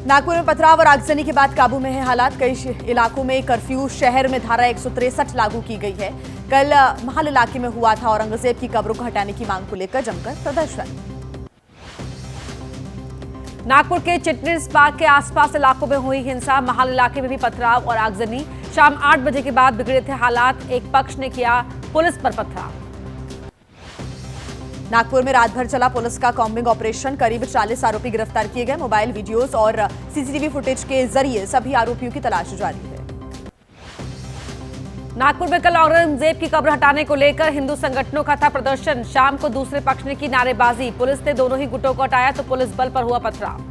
नागपुर में पथराव और आगजनी के बाद काबू में है हालात। कई इलाकों में कर्फ्यू, शहर में धारा 163 लागू की गई है। कल महल इलाके में हुआ था औरंगजेब की कब्रों को हटाने की मांग को लेकर जमकर प्रदर्शन। नागपुर के चिटनिस बाग के आसपास इलाकों में हुई हिंसा, महल इलाके में भी पथराव और आगजनी। शाम 8 बजे के बाद बिगड़े थे हालात। एक पक्ष ने किया पुलिस पर पथराव। नागपुर में रात भर चला पुलिस का कॉम्बिंग ऑपरेशन। करीब 40 आरोपी गिरफ्तार किए गए। मोबाइल वीडियोस और सीसीटीवी फुटेज के जरिए सभी आरोपियों की तलाश जारी है। नागपुर में कल औरंगजेब की कब्र हटाने को लेकर हिंदू संगठनों का था प्रदर्शन। शाम को दूसरे पक्ष ने की नारेबाजी। पुलिस ने दोनों ही गुटों को हटाया तो पुलिस बल पर हुआ पथराव।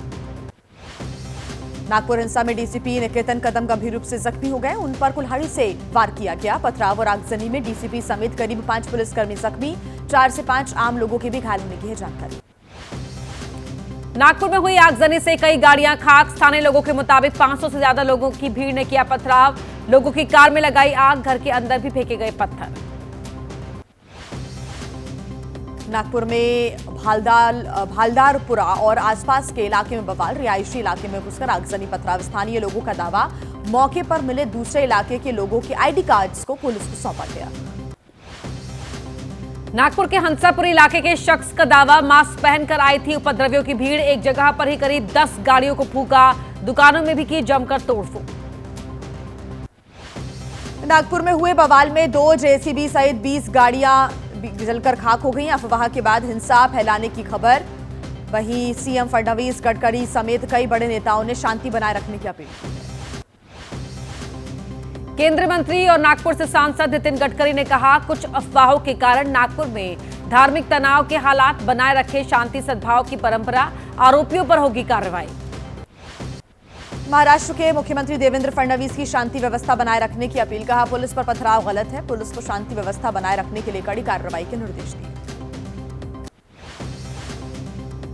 नागपुर हिंसा में डीसीपी निकेतन कदम गंभीर रूप से जख्मी हो गए। उन पर कुल्हाड़ी से वार किया गया। पथराव और आगजनी में डीसीपी समेत करीब 5 पुलिसकर्मी जख्मी। 4 से 5 आम लोगों के भी घायल होने की है जानकारी। नागपुर में हुई आगजनी से कई गाड़ियां खाक। स्थानीय लोगों के मुताबिक 500 से ज्यादा लोगों की भीड़ ने किया पथराव। लोगों की कार में लगाई आग, घर के अंदर भी फेंके गए पत्थर। नागपुर में भालदारपुरा और आसपास के इलाके में बवाल। रिहायशी इलाके में घुसकर आगजनी, पथराव। स्थानीय लोगों का दावा, मौके पर मिले दूसरे इलाके के लोगों के आईडी कार्ड्स को पुलिस को सौंपा गया। नागपुर के हंसापुरी इलाके के शख्स का दावा, मास्क पहनकर आई थी उपद्रवियों की भीड़। एक जगह पर ही करीब 10 गाड़ियों को फूंका। दुकानों में भी की जमकर तोड़फोड़। नागपुर में हुए बवाल में 2 जेसीबी सहित 20 गाड़ियां जलकर खाक हो गई। अफवाह के बाद हिंसा फैलाने की खबर। वहीं सीएम फडणवीस, गडकरी समेत कई बड़े नेताओं ने शांति बनाए रखने की अपील की है। केंद्रीय मंत्री और नागपुर से सांसद नितिन गडकरी ने कहा, कुछ अफवाहों के कारण नागपुर में धार्मिक तनाव के हालात बनाए रखे। शांति सद्भाव की परंपरा, आरोपियों पर होगी कार्रवाई। महाराष्ट्र के मुख्यमंत्री देवेंद्र फडणवीस की शांति व्यवस्था बनाए रखने की अपील। कहा, पुलिस पर पथराव गलत है। पुलिस को शांति व्यवस्था बनाए रखने के लिए कड़ी कार्रवाई के निर्देश दिए।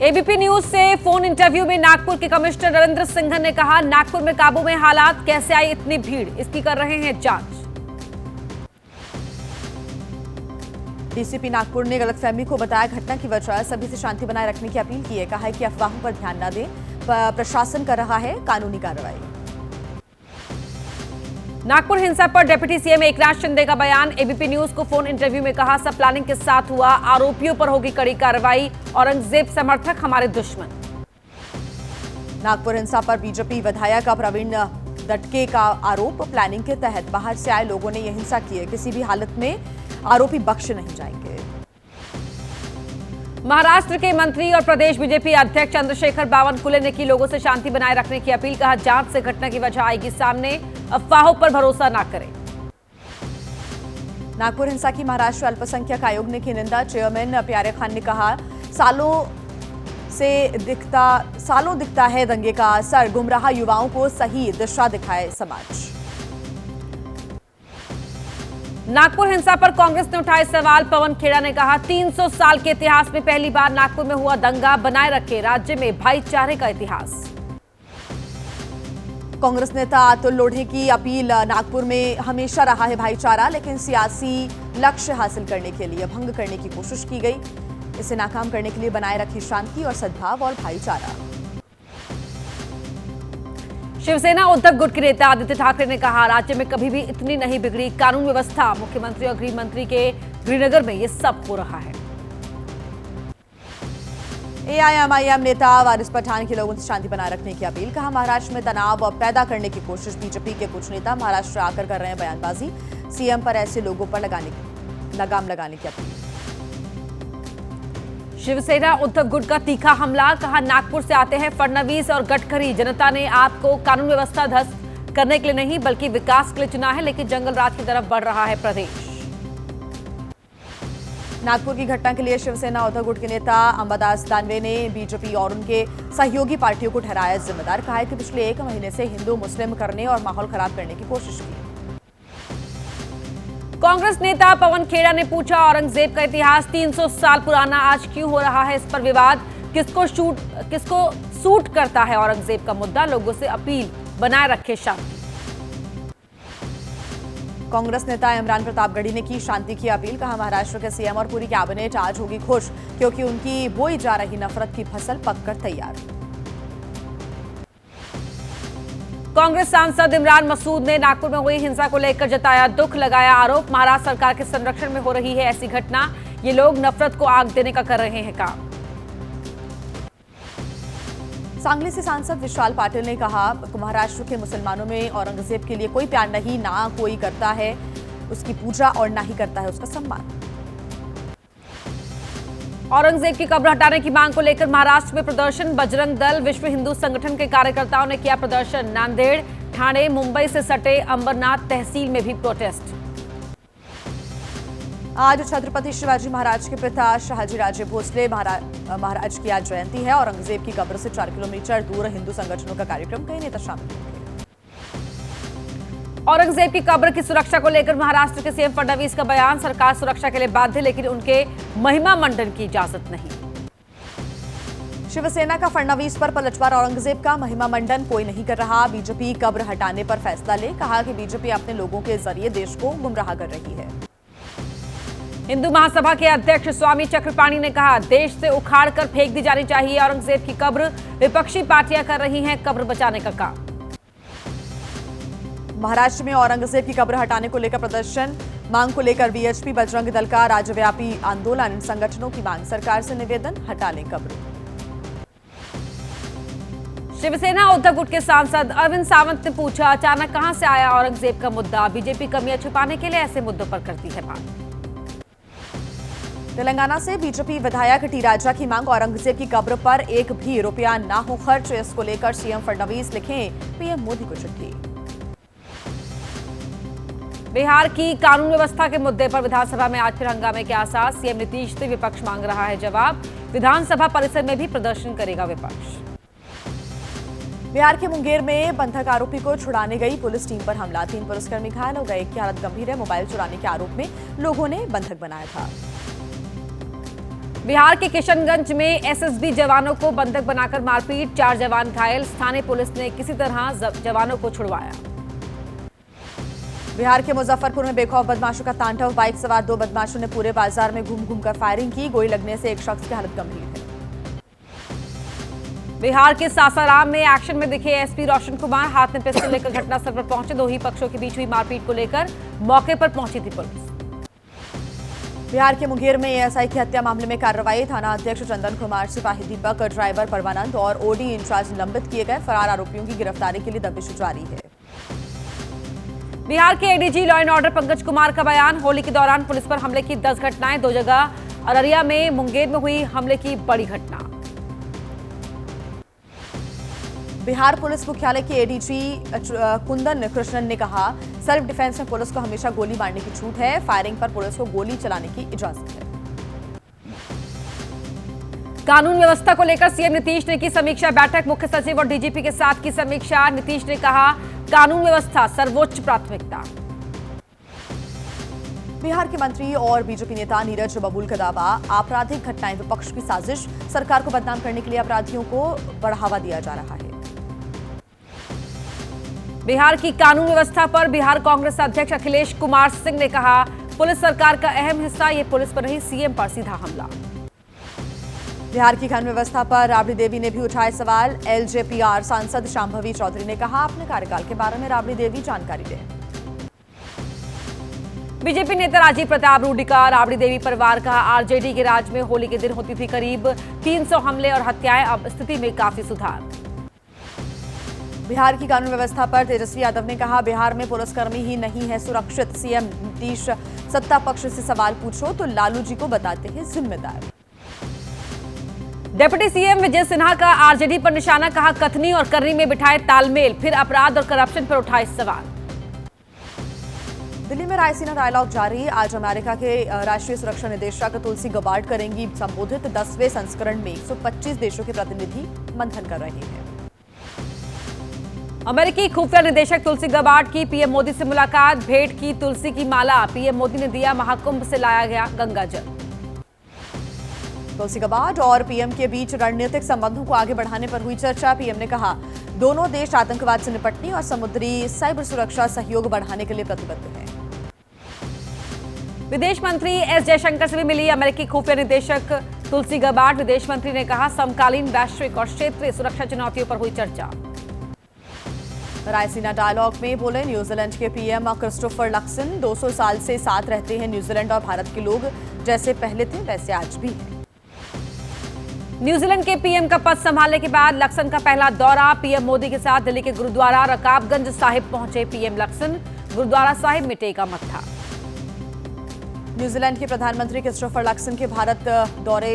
एबीपी न्यूज से फोन इंटरव्यू में नागपुर के कमिश्नर नरेंद्र सिंघन ने कहा, नागपुर में काबू में हालात। कैसे आई इतनी भीड़, इसकी कर रहे हैं जांच। डीसीपी नागपुर ने गलतफहमी को बताया घटना की वजह। सभी से शांति बनाए रखने की अपील की है। कहा है कि अफवाहों पर ध्यान न दें। प्रशासन कर रहा है कानूनी कार्रवाई। नागपुर हिंसा पर डिप्टी सीएम एकनाथ शिंदे का बयान। एबीपी न्यूज को फोन इंटरव्यू में कहा, सब प्लानिंग के साथ हुआ। आरोपियों पर होगी कड़ी कार्रवाई। औरंगजेब समर्थक हमारे दुश्मन। नागपुर हिंसा पर बीजेपी विधायक प्रवीण दटके का आरोप। प्लानिंग के तहत बाहर से आए लोगों ने यह हिंसा की है। किसी भी हालत में आरोपी बख्शे नहीं जाएंगे। महाराष्ट्र के मंत्री और प्रदेश बीजेपी अध्यक्ष चंद्रशेखर बावनकुले ने की लोगों से शांति बनाए रखने की अपील। कहा, जांच से घटना की वजह आएगी सामने। अफवाहों पर भरोसा न करें। नागपुर हिंसा की महाराष्ट्र अल्पसंख्यक आयोग ने की निंदा। चेयरमैन प्यारे खान ने कहा, सालों दिखता है दंगे का असर। गुमराह युवाओं को सही दिशा दिखाए समाज। नागपुर हिंसा पर कांग्रेस ने उठाए सवाल। पवन खेड़ा ने कहा, 300 साल के इतिहास में पहली बार नागपुर में हुआ दंगा। बनाए रखे राज्य में भाईचारे का इतिहास। कांग्रेस नेता अतुल लोढ़े की अपील। नागपुर में हमेशा रहा है भाईचारा, लेकिन सियासी लक्ष्य हासिल करने के लिए भंग करने की कोशिश की गई। इसे नाकाम करने के लिए बनाए रखी शांति और सद्भाव और भाईचारा। शिवसेना उद्धव गुट के नेता आदित्य ठाकरे ने कहा, राज्य में कभी भी इतनी नहीं बिगड़ी कानून व्यवस्था। मुख्यमंत्री और गृह मंत्री के गृहनगर में ये सब हो रहा है। एआईएमआईएम नेता वारिस पठान की लोगों से शांति बनाए रखने की अपील। कहा, महाराष्ट्र में तनाव पैदा करने की कोशिश बीजेपी के कुछ नेता महाराष्ट्र आकर कर रहे हैं बयानबाजी। सीएम पर ऐसे लोगों पर लगाम लगाने की अपील। शिवसेना उद्धव गुट का तीखा हमला। कहा, नागपुर से आते हैं फडणवीस और गडकरी। जनता ने आपको कानून व्यवस्था ध्वस्त करने के लिए नहीं बल्कि विकास के लिए चुना है, लेकिन जंगल राज की तरफ बढ़ रहा है प्रदेश। नागपुर की घटना के लिए शिवसेना उद्धव गुट के नेता अंबादास दानवे ने बीजेपी और उनके सहयोगी पार्टियों को ठहराया जिम्मेदार। कहा है कि पिछले 1 महीने से हिंदू मुस्लिम करने और माहौल खराब करने की कोशिश की। कांग्रेस नेता पवन खेड़ा ने पूछा, औरंगजेब का इतिहास 300 साल पुराना आज क्यों हो रहा है इस पर विवाद। किसको सूट करता है औरंगजेब का मुद्दा। लोगों से अपील, बनाए रखे शांति। कांग्रेस नेता इमरान प्रतापगढ़ी ने की शांति की अपील। कहा, महाराष्ट्र के सीएम और पूरी कैबिनेट आज होगी खुश, क्योंकि उनकी बोई जा रही नफरत की फसल पककर तैयार। कांग्रेस सांसद इमरान मसूद ने नागपुर में हुई हिंसा को लेकर जताया दुख, लगाया आरोप। महाराष्ट्र सरकार के संरक्षण में हो रही है ऐसी घटना, ये लोग नफरत को आग देने का कर रहे हैं काम। सांगली से सांसद विशाल पाटिल ने कहा, महाराष्ट्र के मुसलमानों में औरंगजेब के लिए कोई प्यार नहीं, ना कोई करता है उसकी पूजा और ना ही करता है उसका सम्मान। औरंगजेब की कब्र हटाने की मांग को लेकर महाराष्ट्र में प्रदर्शन, बजरंग दल, विश्व हिंदू संगठन के कार्यकर्ताओं ने किया प्रदर्शन। नांदेड़, ठाणे, मुंबई से सटे अंबरनाथ तहसील में भी प्रोटेस्ट। आज छत्रपति शिवाजी महाराज के पिता शहाजी राजे भोसले महाराज की आज जयंती है। औरंगजेब की कब्र से 4 किलोमीटर दूर हिंदू संगठनों का कार्यक्रम, कई नेता शामिल होंगे। औरंगजेब की कब्र की सुरक्षा को लेकर महाराष्ट्र के सीएम फडणवीस का बयान, सरकार सुरक्षा के लिए बाध्य लेकिन उनके महिमा मंडन की इजाजत नहीं। शिवसेना का फडणवीस पर पलटवार, औरंगजेब का महिमा मंडन कोई नहीं कर रहा, बीजेपी कब्र हटाने पर फैसला ले। कहा कि बीजेपी अपने लोगों के जरिए देश को गुमराह कर रही है। हिंदू महासभा के अध्यक्ष स्वामी चक्रपाणी ने कहा, देश से उखाड़ कर फेंक दी जानी चाहिए औरंगजेब की कब्र, विपक्षी पार्टियां कर रही हैं कब्र बचाने का काम। महाराष्ट्र में औरंगजेब की कब्र हटाने को लेकर प्रदर्शन, मांग को लेकर वीएचपी बजरंग दल का राज्यव्यापी आंदोलन, संगठनों की मांग, सरकार से निवेदन हटा लें कब्र। शिवसेना उद्धव गुट के सांसद अरविंद सावंत ने पूछा, अचानक कहां से आया औरंगजेब का मुद्दा, बीजेपी कमियां छुपाने के लिए ऐसे मुद्दों पर करती है बात। तेलंगाना से बीजेपी विधायक टी राजा की मांग, औरंगजेब की कब्र पर एक भी रुपया ना हो खर्च, इसको लेकर सीएम फडणवीस लिखें पीएम मोदी को चिट्ठी। बिहार की कानून व्यवस्था के मुद्दे पर विधानसभा में आज फिर हंगामे के आसार, सीएम नीतीश से विपक्ष मांग रहा है जवाब, विधानसभा परिसर में भी प्रदर्शन करेगा विपक्ष। बिहार के मुंगेर में बंधक आरोपी को छुड़ाने गई पुलिस टीम पर हमला, 3 पुलिसकर्मी घायल हो गए, एक की हालत गंभीर है। मोबाइल चुराने के आरोप में लोगों ने बंधक बनाया था। बिहार के किशनगंज में एसएसबी जवानों को बंधक बनाकर मारपीट, 4 जवान घायल, स्थानीय पुलिस ने किसी तरह जवानों को छुड़वाया। बिहार के मुजफ्फरपुर में बेखौफ बदमाशों का तांडव, बाइक सवार 2 बदमाशों ने पूरे बाजार में घूम घूमकर फायरिंग की, गोली लगने से एक शख्स की हालत गंभीर है। बिहार के सासाराम में एक्शन में दिखे एसपी रोशन कुमार, हाथ में पिस्टल लेकर घटनास्थल पर पहुंचे, 2 ही पक्षों के बीच हुई मारपीट को लेकर मौके पर पहुंची थी पुलिस। बिहार के मुंगेर में एएसआई की हत्या मामले में कार्रवाई, थाना अध्यक्ष चंदन कुमार, सिपाही दीपक, ड्राइवर परमानंद और ओडी इंचार्ज निलंबित किए गए, फरार आरोपियों की गिरफ्तारी के लिए दबिश जारी है। बिहार के ADG law and order Pankaj Kumar का बयान, होली के दौरान पुलिस पर हमले की 10 घटनाएं, 2 जगह अररिया में, मुंगेर में हुई हमले की बड़ी घटना। बिहार पुलिस मुख्यालय के एडीजी कुंदन कृष्णन ने कहा, सेल्फ डिफेंस में पुलिस को हमेशा गोली मारने की छूट है, फायरिंग पर पुलिस को गोली चलाने की इजाजत है। कानून व्यवस्था को लेकर सीएम नीतीश ने की समीक्षा बैठक, मुख्य सचिव और डीजीपी के साथ की समीक्षा। नीतीश ने कहा, कानून व्यवस्था सर्वोच्च प्राथमिकता। बिहार के मंत्री और बीजेपी नेता नीरज बबूल का दावा, आपराधिक घटनाएं विपक्ष की साजिश, सरकार को बदनाम करने के लिए अपराधियों को बढ़ावा दिया जा रहा है। बिहार की कानून व्यवस्था पर बिहार कांग्रेस अध्यक्ष अखिलेश कुमार सिंह ने कहा, पुलिस सरकार का अहम हिस्सा, ये पुलिस पर नहीं सीएम पर सीधा हमला। बिहार की कानून व्यवस्था पर राबड़ी देवी ने भी उठाए सवाल, एलजेपीआर सांसद शांभवी चौधरी ने कहा, अपने कार्यकाल के बारे में राबड़ी देवी जानकारी दें। बीजेपी नेता राजीव प्रताप रूडी का राबड़ी देवी परिवार का आरजेडी के राज में होली के दिन होती थी करीब 300 हमले और हत्याएं, अब स्थिति में काफी सुधार। बिहार की कानून व्यवस्था पर तेजस्वी यादव ने कहा, बिहार में पुलिसकर्मी ही नहीं है सुरक्षित, सीएम नीतीश सत्ता पक्ष से सवाल पूछो तो लालू जी को बताते हैं जिम्मेदार। डिप्टी सीएम विजय सिन्हा का आरजेडी पर निशाना, कहा, कथनी और करनी में बिठाए तालमेल, फिर अपराध और करप्शन पर उठाए सवाल। दिल्ली में रायसीना डायलॉग जारी, आज अमेरिका के राष्ट्रीय सुरक्षा निदेशक तुलसी गबार्ड करेंगी संबोधित, 10वें संस्करण में 125 देशों के प्रतिनिधि मंथन कर रहे हैं। अमेरिकी खुफिया निदेशक तुलसी गबार्ड की पीएम मोदी से मुलाकात, भेंट की तुलसी की माला, पीएम मोदी ने दिया महाकुंभ से लाया गया गंगा जल। तुलसी गबार्ड और पीएम के बीच रणनीतिक संबंधों को आगे बढ़ाने पर हुई चर्चा, पीएम ने कहा, दोनों देश आतंकवाद से निपटने और समुद्री साइबर सुरक्षा सहयोग बढ़ाने के लिए प्रतिबद्ध हैं। विदेश मंत्री एस जयशंकर से भी मिली अमेरिकी खुफिया निदेशक तुलसी गबार्ड, विदेश मंत्री ने कहा, समकालीन वैश्विक और क्षेत्रीय सुरक्षा चुनौतियों पर हुई चर्चा। रायसीना डायलॉग में बोले न्यूजीलैंड के पीएम क्रिस्टोफर लक्सन। 200 साल से साथ रहते हैं न्यूजीलैंड और भारत के लोग, जैसे पहले थे वैसे आज भी हैं। न्यूजीलैंड के पीएम का पद संभालने के बाद लक्सन का पहला दौरा। पीएम मोदी के साथ दिल्ली के गुरुद्वारा रकाबगंज साहिब पहुंचे पीएम लक्सन। गुरुद्वारा साहिब में टेका मत्था। न्यूजीलैंड के प्रधानमंत्री क्रिस्टोफर लक्सन के भारत दौरे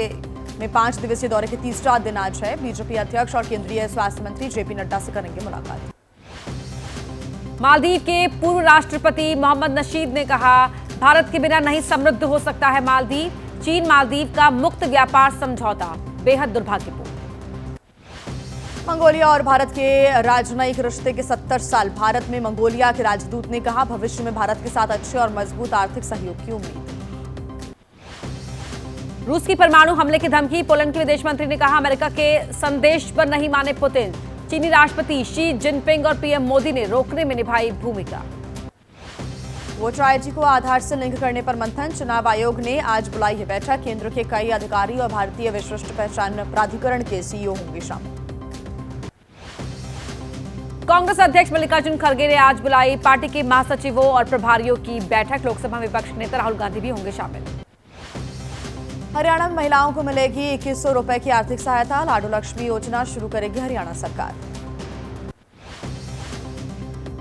में 5 दिवसीय दौरे के तीसरा दिन आज है। बीजेपी अध्यक्ष और केंद्रीय स्वास्थ्य मंत्री जेपी नड्डा से करेंगे मुलाकात। मालदीव के पूर्व राष्ट्रपति मोहम्मद नशीद ने कहा, भारत के बिना नहीं समृद्ध हो सकता है मालदीव। चीन मालदीव का मुक्त व्यापार समझौता बेहद दुर्भाग्यपूर्ण। मंगोलिया और भारत के राजनयिक रिश्ते के 70 साल। भारत में मंगोलिया के राजदूत ने कहा, भविष्य में भारत के साथ अच्छे और मजबूत आर्थिक सहयोग की उम्मीद। रूस की परमाणु हमले की धमकी। पोलैंड के विदेश मंत्री ने कहा, अमेरिका के संदेश पर नहीं माने पुतिन। चीनी राष्ट्रपति शी जिनपिंग और पीएम मोदी ने रोकने में निभाई भूमिका। वोटर आईडी को आधार से लिंक करने पर मंथन। चुनाव आयोग ने आज बुलाई है बैठक। केंद्र के कई अधिकारी और भारतीय विशिष्ट पहचान प्राधिकरण के सीईओ होंगे शामिल। कांग्रेस अध्यक्ष मल्लिकार्जुन खड़गे ने आज बुलाई पार्टी के महासचिवों और प्रभारियों की बैठक। लोकसभा विपक्ष के नेता राहुल गांधी भी होंगे शामिल। हरियाणा में महिलाओं को मिलेगी 2100 रुपए की आर्थिक सहायता। लाडू लक्ष्मी योजना शुरू करेगी हरियाणा सरकार।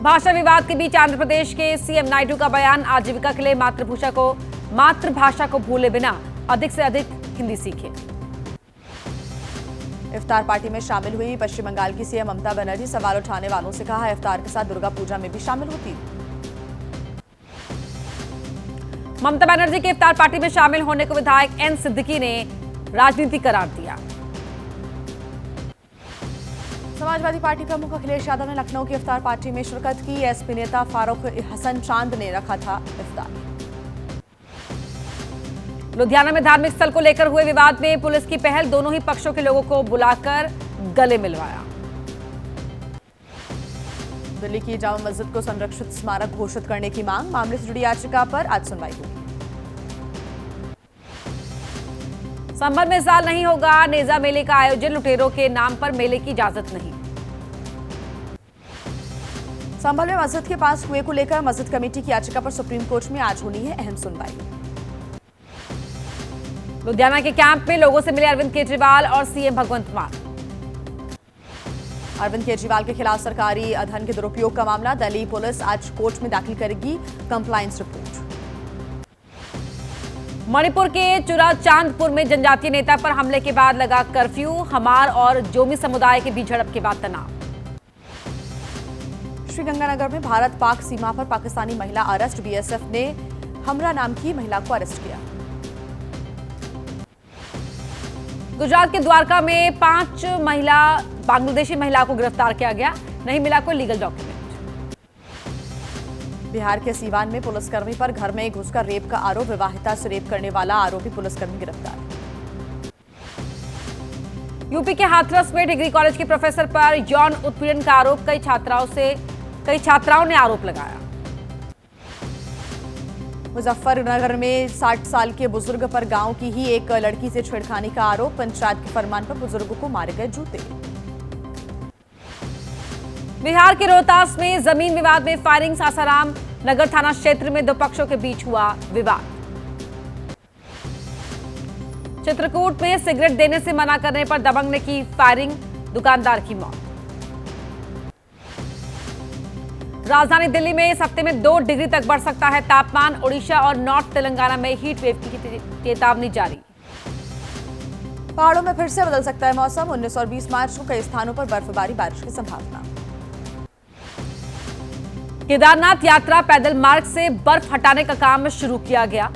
भाषा विवाद के बीच आंध्र प्रदेश के सीएम नायडू का बयान, आजीविका के लिए मातृभाषा को भूले बिना अधिक से अधिक हिंदी सीखें। इफ्तार पार्टी में शामिल हुई पश्चिम बंगाल की सीएम ममता बनर्जी। सवाल उठाने वालों से कहा, इफ्तार के साथ दुर्गा पूजा में भी शामिल होती। ममता बनर्जी के इफ्तार पार्टी में शामिल होने को विधायक एन सिद्दीकी ने राजनीति करार दिया। समाजवादी पार्टी प्रमुख अखिलेश यादव ने लखनऊ की इफ्तार पार्टी में शिरकत की। एसपी नेता फारूक हसन चांद ने रखा था इफ्तार। लुधियाना में धार्मिक स्थल को लेकर हुए विवाद में पुलिस की पहल, दोनों ही पक्षों के लोगों को बुलाकर गले मिलवाया। दिल्ली की जामा मस्जिद को संरक्षित स्मारक घोषित करने की मांग। मामले से जुड़ी याचिका पर आज सुनवाई होगी। संभल में इस साल नहीं होगा नेजा मेले का आयोजन। लुटेरों के नाम पर मेले की इजाजत नहीं। संभल में मस्जिद के पास कुएं को लेकर मस्जिद कमेटी की याचिका पर सुप्रीम कोर्ट में आज होनी है अहम सुनवाई। लुधियाना के कैंप में लोगों से मिले अरविंद केजरीवाल और सीएम भगवंत मान। अरविंद केजरीवाल के खिलाफ सरकारी धन के दुरुपयोग का मामला। दिल्ली पुलिस आज कोर्ट में दाखिल करेगी कंप्लायंस रिपोर्ट। मणिपुर के चुराचांदपुर में जनजातीय नेता पर हमले के बाद लगा कर्फ्यू। हमार और जोमी समुदाय के बीच झड़प के बाद तनाव। श्रीगंगानगर में भारत पाक सीमा पर पाकिस्तानी महिला अरेस्ट। बीएसएफ ने हमरा नाम की महिला को अरेस्ट किया। गुजरात के द्वारका में 5 बांग्लादेशी महिला को गिरफ्तार किया गया। नहीं मिला कोई लीगल डॉक्यूमेंट। बिहार के सीवान में पुलिसकर्मी पर घर में घुसकर रेप का आरोप। विवाहिता से रेप करने वाला आरोपी पुलिसकर्मी गिरफ्तार। यूपी के हाथरस में डिग्री कॉलेज के प्रोफेसर पर यौन उत्पीड़न का आरोप। कई छात्राओं ने आरोप लगाया। मुजफ्फरनगर में 60 साल के बुजुर्ग पर गांव की ही एक लड़की से छेड़खानी का आरोप। पंचायत के फरमान पर बुजुर्ग को मारे गए जूते। बिहार के रोहतास में जमीन विवाद में फायरिंग। सासाराम नगर थाना क्षेत्र में 2 पक्षों के बीच हुआ विवाद। चित्रकूट में सिगरेट देने से मना करने पर दबंग ने की फायरिंग। दुकानदार की मौत। राजधानी दिल्ली में इस हफ्ते में 2 डिग्री तक बढ़ सकता है तापमान। ओडिशा और नॉर्थ तेलंगाना में हीट वेव की चेतावनी जारी। पहाड़ों में फिर से बदल सकता है मौसम। 19 और 20 मार्च को कई स्थानों पर बर्फबारी बारिश की संभावना। केदारनाथ यात्रा पैदल मार्ग से बर्फ हटाने का काम शुरू किया गया।